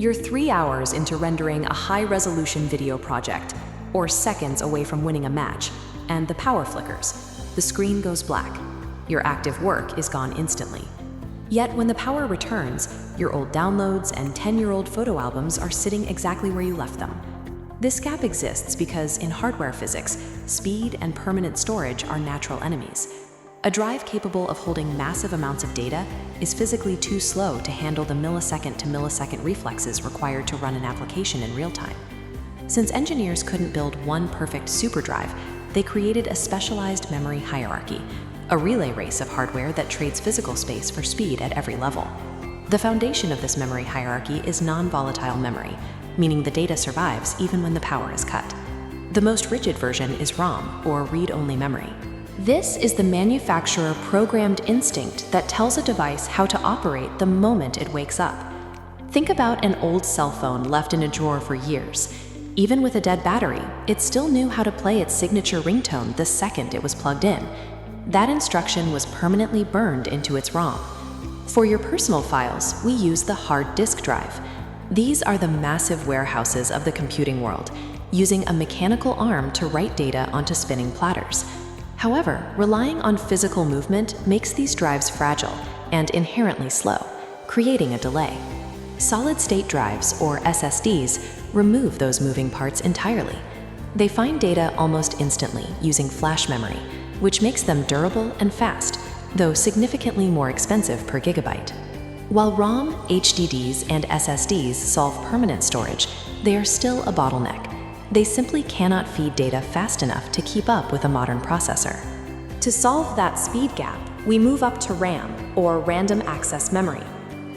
You're 3 hours into rendering a high-resolution video project, or seconds away from winning a match, and the power flickers. The screen goes black. Your active work is gone instantly. Yet when the power returns, your old downloads and 10-year-old photo albums are sitting exactly where you left them. This gap exists because in hardware physics, speed and permanent storage are natural enemies. A drive capable of holding massive amounts of data is physically too slow to handle the millisecond-to-millisecond reflexes required to run an application in real time. Since engineers couldn't build one perfect superdrive, they created a specialized memory hierarchy, a relay race of hardware that trades physical space for speed at every level. The foundation of this memory hierarchy is non-volatile memory, meaning the data survives even when the power is cut. The most rigid version is ROM, or read-only memory. This is the manufacturer-programmed instinct that tells a device how to operate the moment it wakes up. Think about an old cell phone left in a drawer for years. Even with a dead battery, it still knew how to play its signature ringtone the second it was plugged in. That instruction was permanently burned into its ROM. For your personal files, we use the hard disk drive. These are the massive warehouses of the computing world, using a mechanical arm to write data onto spinning platters. However, relying on physical movement makes these drives fragile and inherently slow, creating a delay. Solid-state drives, or SSDs, remove those moving parts entirely. They find data almost instantly using flash memory, which makes them durable and fast, though significantly more expensive per gigabyte. While ROM, HDDs, and SSDs solve permanent storage, they are still a bottleneck. They simply cannot feed data fast enough to keep up with a modern processor. To solve that speed gap, we move up to RAM, or random access memory.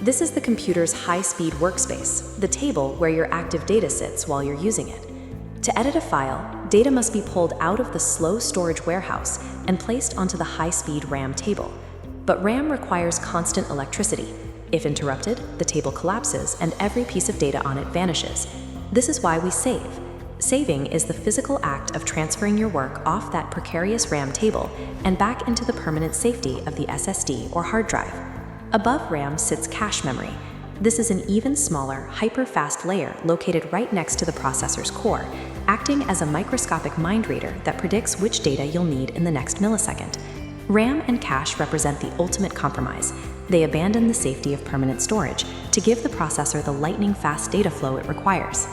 This is the computer's high-speed workspace, the table where your active data sits while you're using it. To edit a file, data must be pulled out of the slow storage warehouse and placed onto the high-speed RAM table. But RAM requires constant electricity. If interrupted, the table collapses and every piece of data on it vanishes. This is why we save. Saving is the physical act of transferring your work off that precarious RAM table and back into the permanent safety of the SSD or hard drive. Above RAM sits cache memory. This is an even smaller, hyper-fast layer located right next to the processor's core, acting as a microscopic mind reader that predicts which data you'll need in the next millisecond. RAM and cache represent the ultimate compromise. They abandon the safety of permanent storage to give the processor the lightning-fast data flow it requires.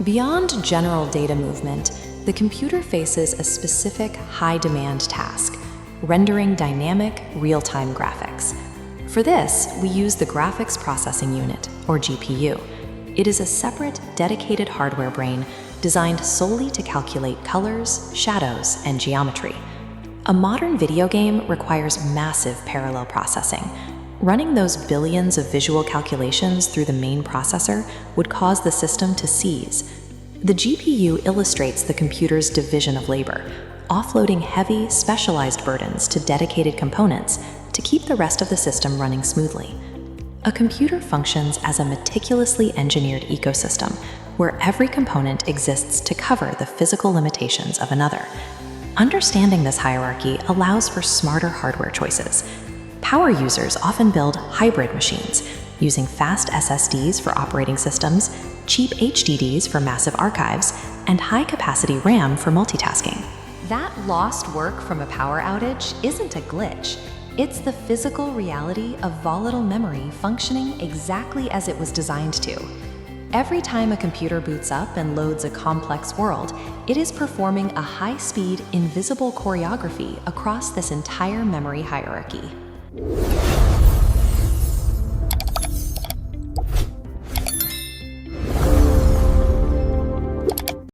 Beyond general data movement, the computer faces a specific high-demand task: rendering dynamic, real-time graphics. For this, we use the Graphics Processing Unit, or GPU. It is a separate, dedicated hardware brain designed solely to calculate colors, shadows, and geometry. A modern video game requires massive parallel processing. Running those billions of visual calculations through the main processor would cause the system to seize. The GPU illustrates the computer's division of labor, offloading heavy, specialized burdens to dedicated components to keep the rest of the system running smoothly. A computer functions as a meticulously engineered ecosystem where every component exists to cover the physical limitations of another. Understanding this hierarchy allows for smarter hardware choices. Power users often build hybrid machines, using fast SSDs for operating systems, cheap HDDs for massive archives, and high-capacity RAM for multitasking. That lost work from a power outage isn't a glitch. It's the physical reality of volatile memory functioning exactly as it was designed to. Every time a computer boots up and loads a complex world, it is performing a high-speed, invisible choreography across this entire memory hierarchy.